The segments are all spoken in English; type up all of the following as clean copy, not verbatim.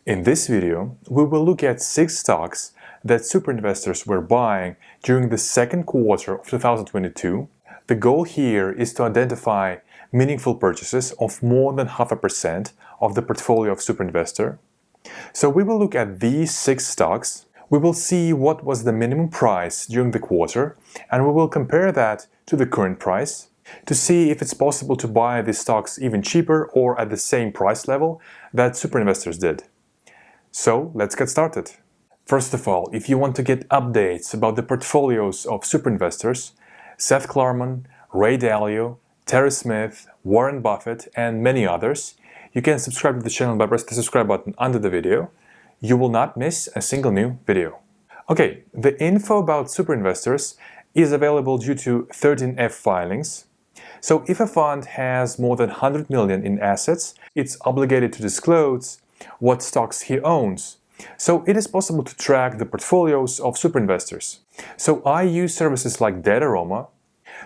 In this video, we will look at 6 stocks that super investors were buying during the second quarter of 2022. The goal here is to identify meaningful purchases of more than 0.5% of the portfolio of super investor. So we will look at these 6 stocks. We will see what was the minimum price during the quarter, and we will compare that to the current price to see if it's possible to buy these stocks even cheaper or at the same price level that super investors did. So let's get started. First of all, if you want to get updates about the portfolios of super investors, Seth Klarman, Ray Dalio, Terry Smith, Warren Buffett, and many others, you can subscribe to the channel by pressing the subscribe button under the video. You will not miss a single new video. Okay, the info about super investors is available due to 13F filings. So if a fund has more than 100 million in assets, it's obligated to disclose what stocks he owns. So it is possible to track the portfolios of super investors. So I use services like Dataroma.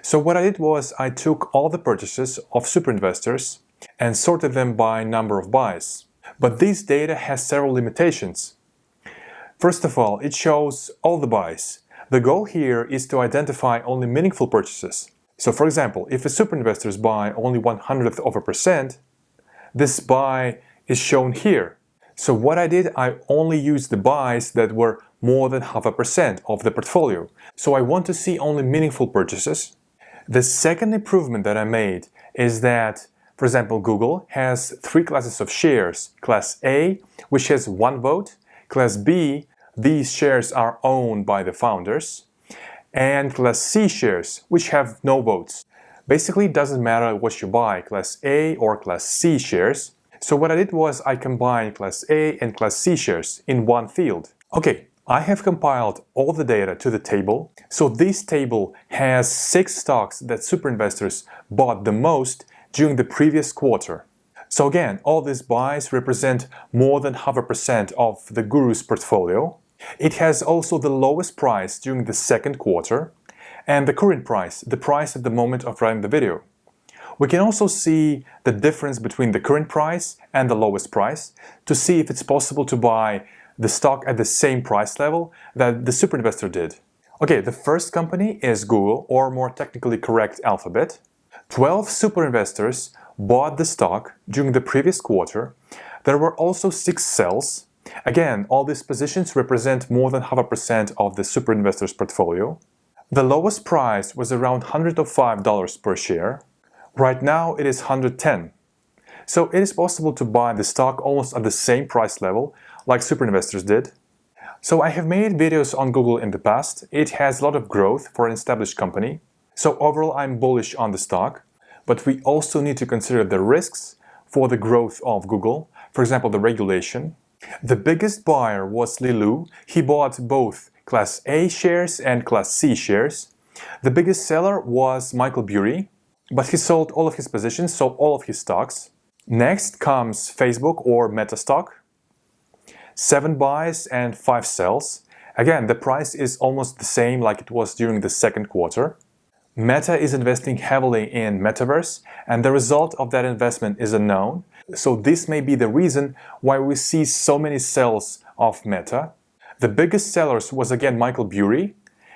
So what I did was I took all the purchases of super investors and sorted them by number of buys. But this data has several limitations. First of all, it shows all the buys. The goal here is to identify only meaningful purchases. So for example, if a super investors buy only 0.01%, this buy is shown here. So what I did, I only used the buys that were more than 0.5% of the portfolio. So I want to see only meaningful purchases. The second improvement that I made is that, for example, Google has 3 classes of shares. Class A, which has 1 vote. Class B, these shares are owned by the founders. And Class C shares, which have no votes. Basically, it doesn't matter what you buy, Class A or Class C shares. So what I did was I combined Class A and Class C shares in one field. Okay, I have compiled all the data to the table. So this table has 6 stocks that super investors bought the most during the previous quarter. So again, all these buys represent more than 0.5% of the guru's portfolio. It has also the lowest price during the second quarter and the current price, the price at the moment of writing the video. We can also see the difference between the current price and the lowest price to see if it's possible to buy the stock at the same price level that the super investor did. Okay, the first company is Google, or more technically correct, Alphabet. 12 super investors bought the stock during the previous quarter. There were also 6 sells. Again, all these positions represent more than 0.5% of the super investor's portfolio. The lowest price was around $105 per share. Right now it is 110. So it is possible to buy the stock almost at the same price level like super investors did. So I have made videos on Google in the past. It has a lot of growth for an established company. So overall I'm bullish on the stock, but we also need to consider the risks for the growth of Google. For example, the regulation. The biggest buyer was Lilu. He bought both Class A shares and Class C shares. The biggest seller was Michael Burry, but he sold all of his positions, sold all of his stocks. Next comes Facebook or Meta stock. 7 buys and 5 sells. Again, the price is almost the same like it was during the second quarter. Meta is investing heavily in metaverse, and the result of that investment is unknown. So this may be the reason why we see so many sells of Meta. The biggest sellers was again Michael Burry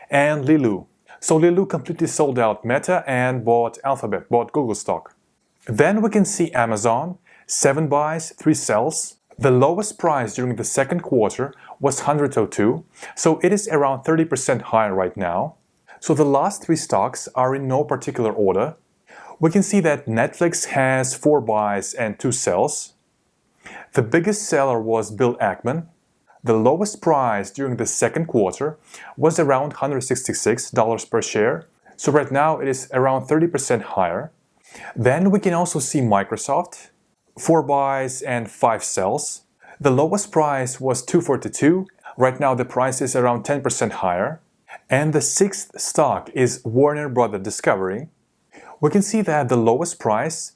and Lilu. So Lilu completely sold out Meta and bought Alphabet, bought Google stock. Then we can see Amazon, 7 buys, 3 sells. The lowest price during the second quarter was 102, so it is around 30% higher right now. So the last 3 stocks are in no particular order. We can see that Netflix has 4 buys and 2 sells. The biggest seller was Bill Ackman. The lowest price during the second quarter was around $166 per share. So right now it is around 30% higher. Then we can also see Microsoft, 4 buys and 5 sells. The lowest price was $242. Right now the price is around 10% higher. And the 6th stock is Warner Bros. Discovery. We can see that the lowest price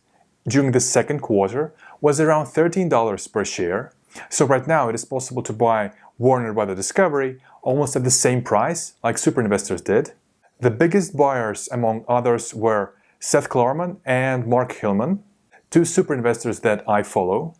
during the second quarter was around $13 per share. So right now it is possible to buy Warner Bros. Discovery almost at the same price like super investors did. The biggest buyers among others were Seth Klarman and Mark Hillman, 2 super investors that I follow.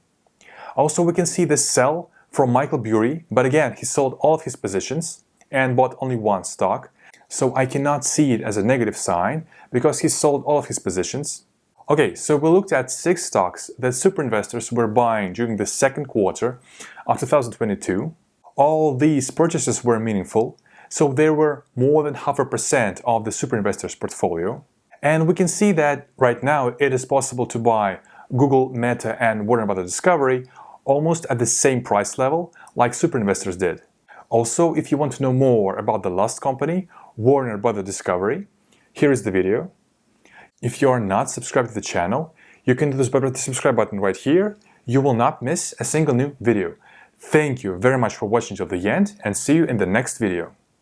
Also we can see the sell from Michael Burry, but again, he sold all of his positions and bought only one stock. So I cannot see it as a negative sign because he sold all of his positions. Okay, so we looked at 6 stocks that super investors were buying during the second quarter of 2022. All these purchases were meaningful, so they were more than 0.5% of the super investors' portfolio. And we can see that right now it is possible to buy Google, Meta, and Warner Brothers Discovery almost at the same price level like super investors did. Also, if you want to know more about the last company, Warner Brothers Discovery, here is the video. If you are not subscribed to the channel, you can do this by pressing the subscribe button right here. You will not miss a single new video. Thank you very much for watching till the end, and see you in the next video.